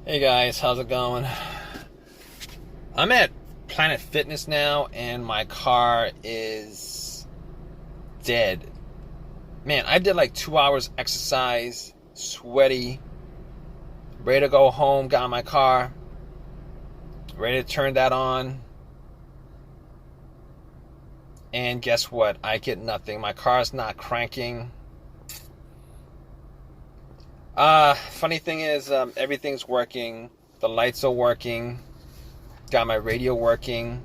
Hey guys, how's it going? I'm at Planet Fitness now and my car is dead. Man, I did like 2 hours exercise, sweaty, ready to go home, got in my car, ready to turn that on. And guess what? I get nothing. My car's not cranking. Funny thing is, everything's working. The lights are working. Got my radio working.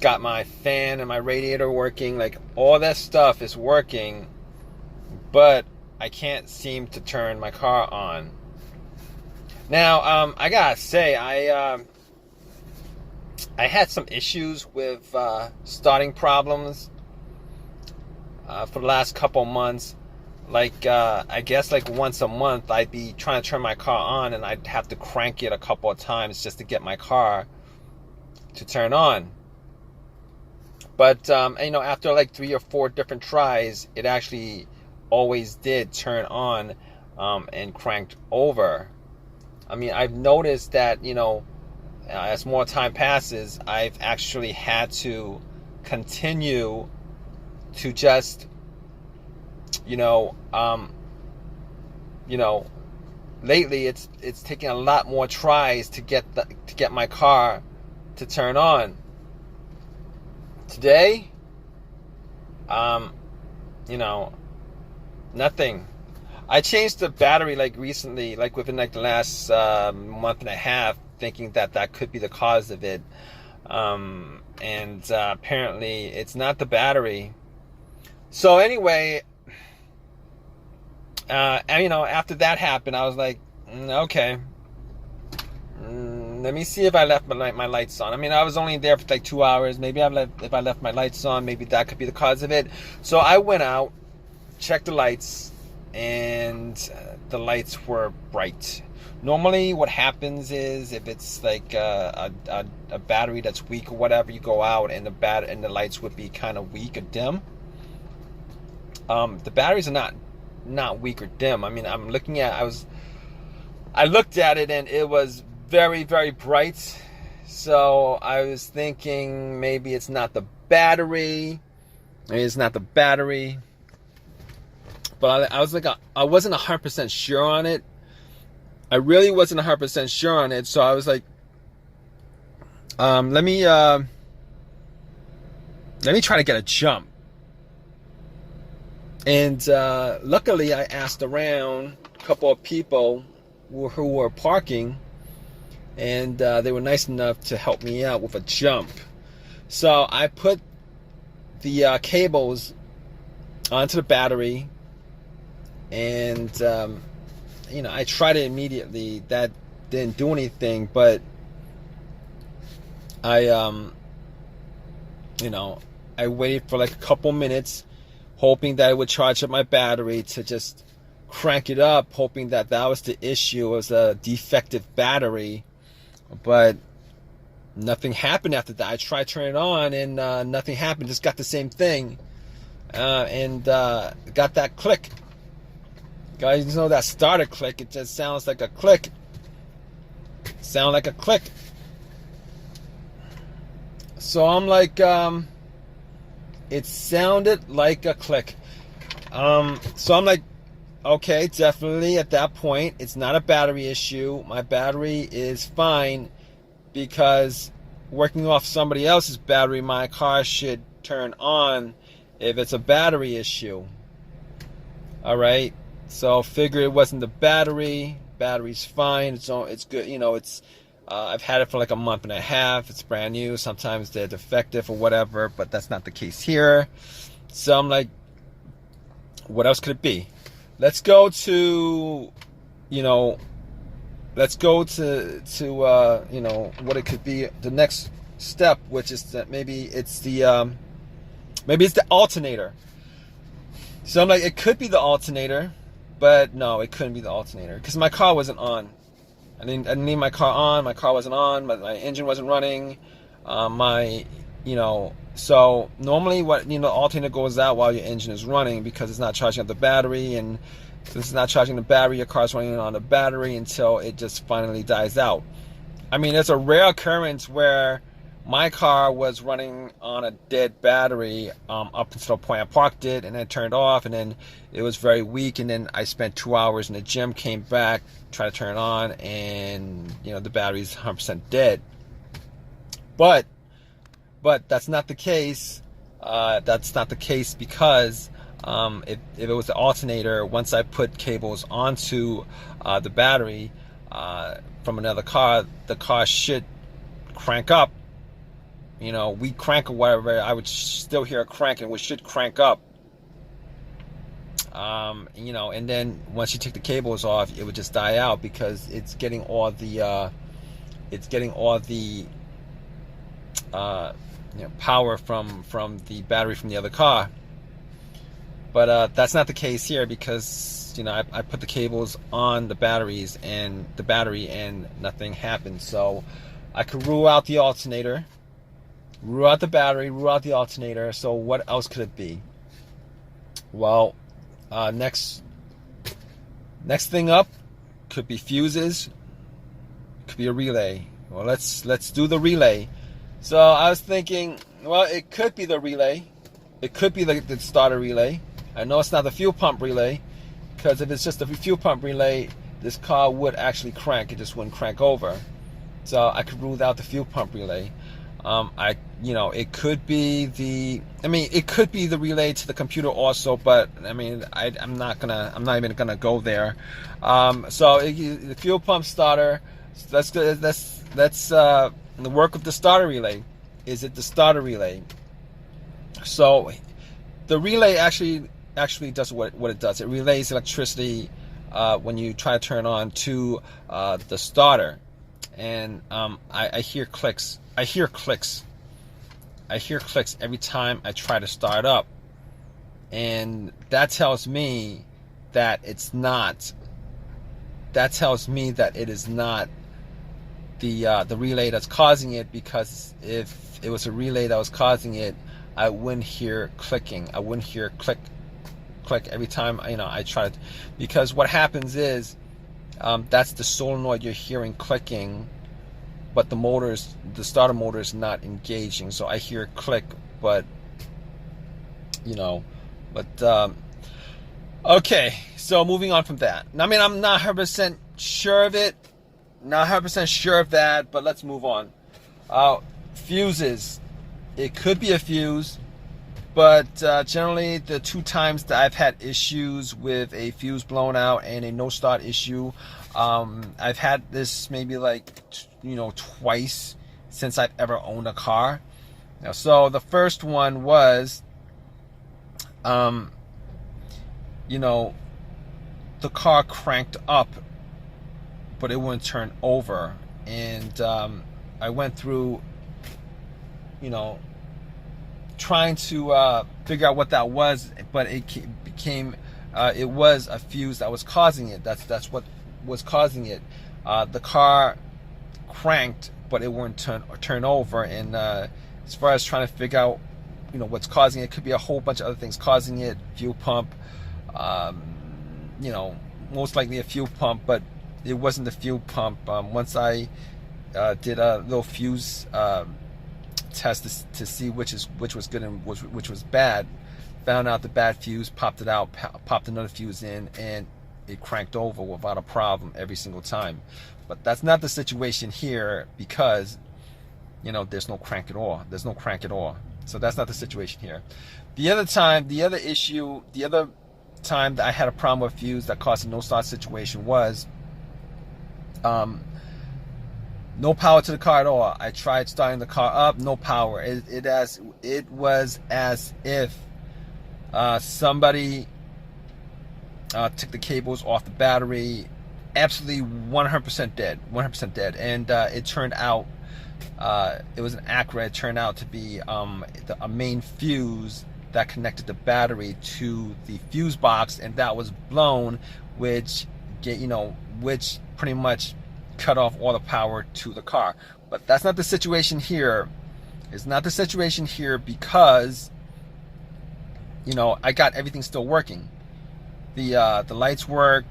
Got my fan and my radiator working. Like, all that stuff is working. But I can't seem to turn my car on. Now, I gotta say, I had some issues with starting problems for the last couple months. Like, I guess like once a month I'd be trying to turn my car on and I'd have to crank it a couple of times just to get my car to turn on. But, after like 3 or 4 different tries, it actually always did turn on and cranked over. I mean, I've noticed that, as more time passes, I've actually had to continue to just lately it's taking a lot more tries to get my car to turn on. Today, nothing. I changed the battery like recently, like within like the last month and a half, thinking that could be the cause of it. And apparently it's not the battery. So anyway, after that happened, I was like, okay, let me see if I left my lights on. I mean, I was only there for like 2 hours. Maybe if I left my lights on, maybe that could be the cause of it. So I went out, checked the lights, and the lights were bright. Normally what happens is if it's like a battery that's weak or whatever, you go out and the lights would be kind of weak or dim. The batteries are not weak or dim. I mean, I looked at it and it was very, very bright. So I was thinking maybe it's not the battery. Maybe it's not the battery. But I was like, I wasn't 100% sure on it. I really wasn't 100% sure on it. So I was like, let me try to get a jump. And luckily, I asked around a couple of people who were parking, and they were nice enough to help me out with a jump. So I put the cables onto the battery, and I tried it immediately. That didn't do anything, but I waited for like a couple minutes, hoping that it would charge up my battery to just crank it up, hoping that was the issue, it was a defective battery. But nothing happened after that. I tried turning it on and nothing happened, just got the same thing. And got that click. Guys, that starter click, it just sounds like a click. Sound like a click. So I'm like, it sounded like a click. So I'm like, okay, definitely at that point, it's not a battery issue. My battery is fine, because working off somebody else's battery, my car should turn on if it's a battery issue. All right. So figure it wasn't the battery. Battery's fine. It's good. I've had it for like a month and a half. It's brand new. Sometimes they're defective or whatever, but that's not the case here. So I'm like, what else could it be? Let's go to what it could be, the next step, which is that maybe it's the alternator. So I'm like, it could be the alternator, but no, it couldn't be the alternator, because my car wasn't on. I didn't need my car on. My car wasn't on. My engine wasn't running. My So normally the alternator goes out while your engine is running because it's not charging up the battery, and since it's not charging the battery, your car's running on the battery until it just finally dies out. I mean, it's a rare occurrence where my car was running on a dead battery up until the point I parked it and then turned off, and then it was very weak, and then I spent 2 hours in the gym, came back, tried to turn it on, and the battery's 100% dead. But that's not the case. That's not the case because if it was the alternator, once I put cables onto the battery from another car, the car should crank up. We crank or whatever, I would still hear a crank, and we should crank up. And then once you take the cables off, it would just die out because it's getting all the power from the battery from the other car. But that's not the case here because I put the cables on the battery and nothing happened. So I could rule out the alternator, rule out the battery, rule out the alternator. So what else could it be? Well, next thing up could be fuses, could be a relay. Well, let's do the relay. So I was thinking, well, it could be the relay. It could be the starter relay. I know it's not the fuel pump relay, because if it's just the fuel pump relay, this car would actually crank. It just wouldn't crank over. So I could rule out the fuel pump relay. It could be it could be the relay to the computer also, but I'm not even gonna go there. So the fuel pump starter. That's the work of the starter relay. Is it the starter relay? So the relay actually does what it does. It relays electricity when you try to turn on to the starter, and I hear clicks. I hear clicks every time I try to start up, and that tells me that it's not. That tells me that it is not the relay that's causing it, because if it was a relay that was causing it, I wouldn't hear clicking. I wouldn't hear click every time I try to, because what happens is that's the solenoid you're hearing clicking, but the starter motor is not engaging. So I hear click, but okay. So moving on from that. I'm not 100% sure of it. Not 100% sure of that, but let's move on. Fuses. It could be a fuse, but generally the 2 times that I've had issues with a fuse blown out and a no start issue, I've had this maybe twice since I've ever owned a car. So the first one was, the car cranked up, but it wouldn't turn over, and I went through trying to figure out what that was, but it became it was a fuse that was causing it. That's what was causing it. The car cranked, but it wouldn't turn over, and as far as trying to figure out what's causing it, could be a whole bunch of other things causing it. Fuel pump, most likely a fuel pump, but it wasn't the fuel pump. Once I did a little fuse test to see which was good and which was bad, found out the bad fuse, popped it out, popped another fuse in, and it cranked over without a problem every single time. But that's not the situation here, because there's no crank at all. There's no crank at all. So that's not the situation here. The other time that I had a problem with fuse that caused a no start situation was no power to the car at all. I tried starting the car up, no power. It was as if somebody took the cables off the battery. Absolutely 100% dead. 100% dead. And it turned out, it was an Acura. It turned out to be a main fuse that connected the battery to the fuse box, and that was blown, which pretty much cut off all the power to the car. But that's not the situation here. It's not the situation here because, you know, I got everything still working. The lights work,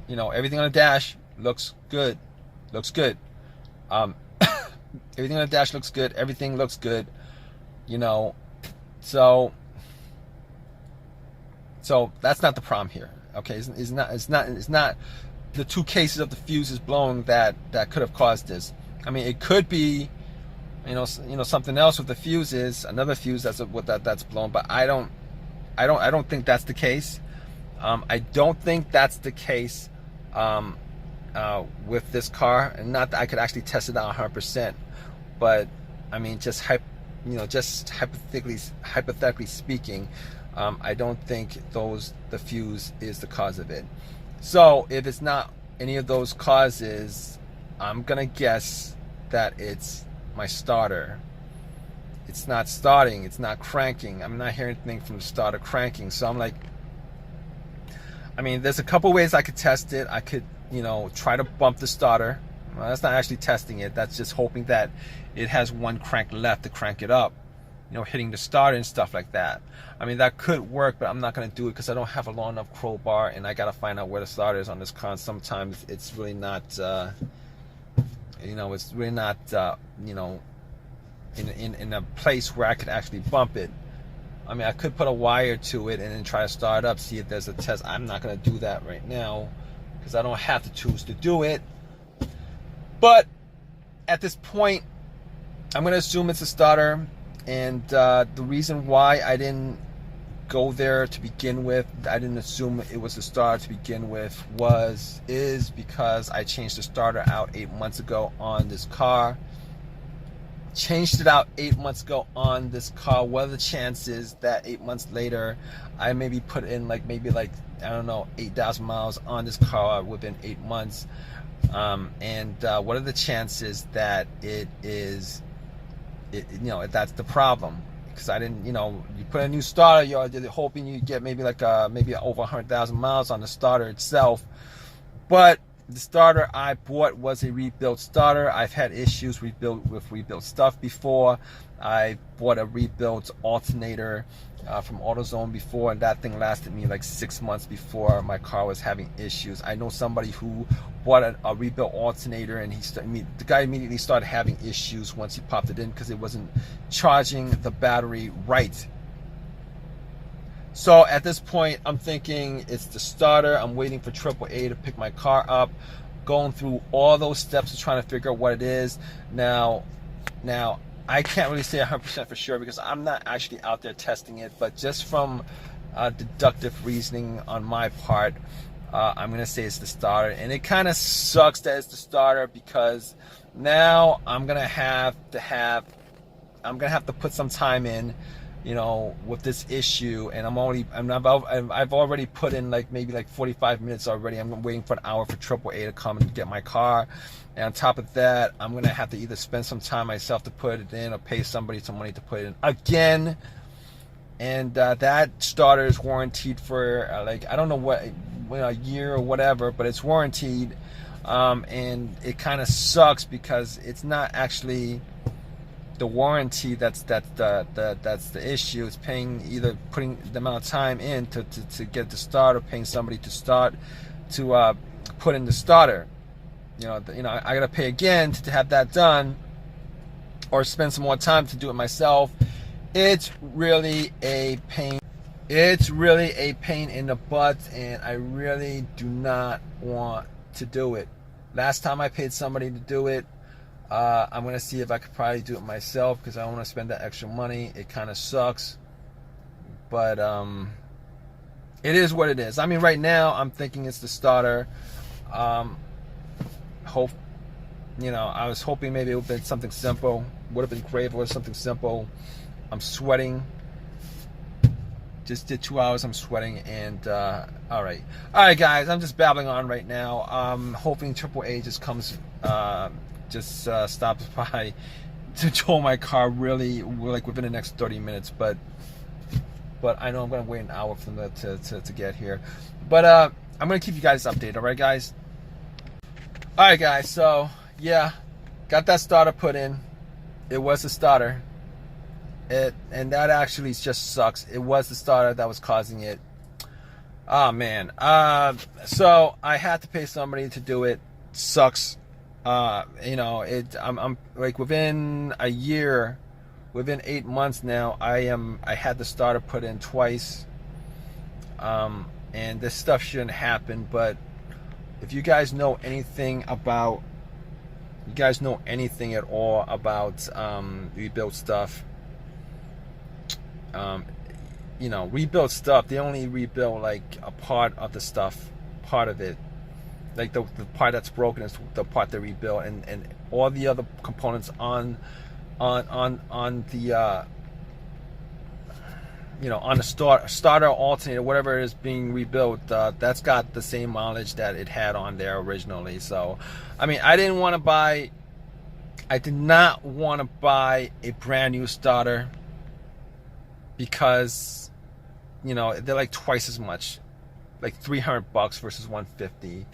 you know, everything on the dash looks good. Everything on the dash looks good. Everything looks good, you know. So that's not the problem here. Okay, it's not the two cases of the fuses blowing that could have caused this. I mean, it could be, you know, something else with the fuses, another fuse that's blown, but I don't think that's the case. I don't think that's the case with this car, and not that I could actually test it out 100%, but I mean, just hypothetically speaking, I don't think the fuse is the cause of it. So if it's not any of those causes, I'm gonna guess that it's my starter. It's not starting, it's not cranking. I'm not hearing anything from the starter cranking. So I'm like, I mean, there's a couple ways I could test it. I could, you know, try to bump the starter. Well, that's not actually testing it. That's just hoping that it has one crank left to crank it up. You know, hitting the starter and stuff like that. I mean, that could work, but I'm not going to do it because I don't have a long enough crowbar, and I got to find out where the starter is on this car. Sometimes it's really not, you know, it's really not, you know, in a place where I could actually bump it. I mean, I could put a wire to it and then try to start it up, see if there's a test. I'm not going to do that right now because I don't have the tools to do it. But at this point, I'm going to assume it's a starter. And the reason why I didn't go there to begin with, I didn't assume it was the starter to begin with, is because I changed the starter out 8 months ago on this car. Changed it out 8 months ago on this car. What are the chances that 8 months later I maybe put in maybe I don't know, 8,000 miles on this car within 8 months? And what are the chances that it is, you know, that's the problem? Because I didn't, you know, you put a new starter, you're hoping you get maybe maybe over 100,000 miles on the starter itself. But the starter I bought was a rebuilt starter. I've had issues with rebuilt stuff before. I bought a rebuilt alternator from AutoZone before, and that thing lasted me like 6 months before my car was having issues. I know somebody who bought a rebuilt alternator, and the guy immediately started having issues once he popped it in because it wasn't charging the battery right. So at this point, I'm thinking it's the starter. I'm waiting for AAA to pick my car up, going through all those steps of trying to figure out what it is. Now, I can't really say 100% for sure because I'm not actually out there testing it, but just from deductive reasoning on my part, I'm going to say it's the starter. And it kind of sucks that it's the starter because now I'm going to have to put some time in, you know, with this issue, and I've already put in maybe 45 minutes already. I'm waiting for an hour for AAA to come and get my car, and on top of that, I'm gonna have to either spend some time myself to put it in or pay somebody some money to put it in again. And that starter is warranted for I don't know what, a year or whatever, but it's warranted, and it kind of sucks because it's not actually the warranty that's the issue. It's either putting the amount of time in to get the starter, paying somebody to put in the starter. You know, I gotta pay again to have that done, or spend some more time to do it myself. It's really a pain. It's really a pain in the butt, and I really do not want to do it. Last time I paid somebody to do it, I'm going to see if I could probably do it myself because I don't want to spend that extra money. It kind of sucks. But it is what it is. I mean, right now, I'm thinking it's the starter. I was hoping maybe it would have been something simple. Would have been great if it was something simple. I'm sweating. Just did 2 hours, I'm sweating, and all right, guys, I'm just babbling on right now. I'm hoping AAA just comes, stops by to tow my car really within the next 30 minutes. But I know I'm gonna wait an hour for them to get here. But I'm gonna keep you guys updated. All right, guys. All right, guys. So yeah, got that starter put in. It was a starter. and that actually just sucks. It was the starter that was causing it. Oh man. So I had to pay somebody to do it. Sucks. You know, I'm like within a year, within 8 months now, I had the starter put in twice. And this stuff shouldn't happen, but if you guys know anything about, you guys know anything at all about rebuild stuff, you know, rebuild stuff, they only rebuild like a part of the stuff, part of it. Like the part that's broken is the part they rebuild, and all the other components on the you know, on the starter, alternator, whatever is being rebuilt, that's got the same mileage that it had on there originally. So, I mean, I did not want to buy a brand new starter because, you know, they're like twice as much, like $300 versus $150.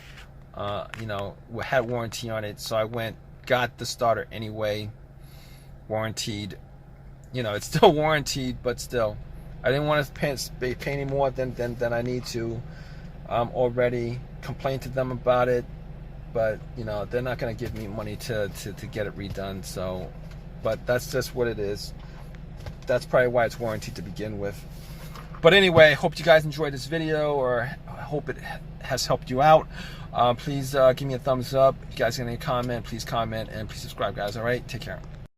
You know, had warranty on it, so I got the starter anyway, warranted. You know, it's still warranted, but still, I didn't want to pay any more than I need to. Already complained to them about it, but you know, they're not going to give me money to get it redone. So, but that's just what it is. That's probably why it's warranted to begin with. But anyway, hope you guys enjoyed this video, or I hope it has helped you out. Please give me a thumbs up. If you guys got any comment, please comment, and please subscribe, guys. All right, take care.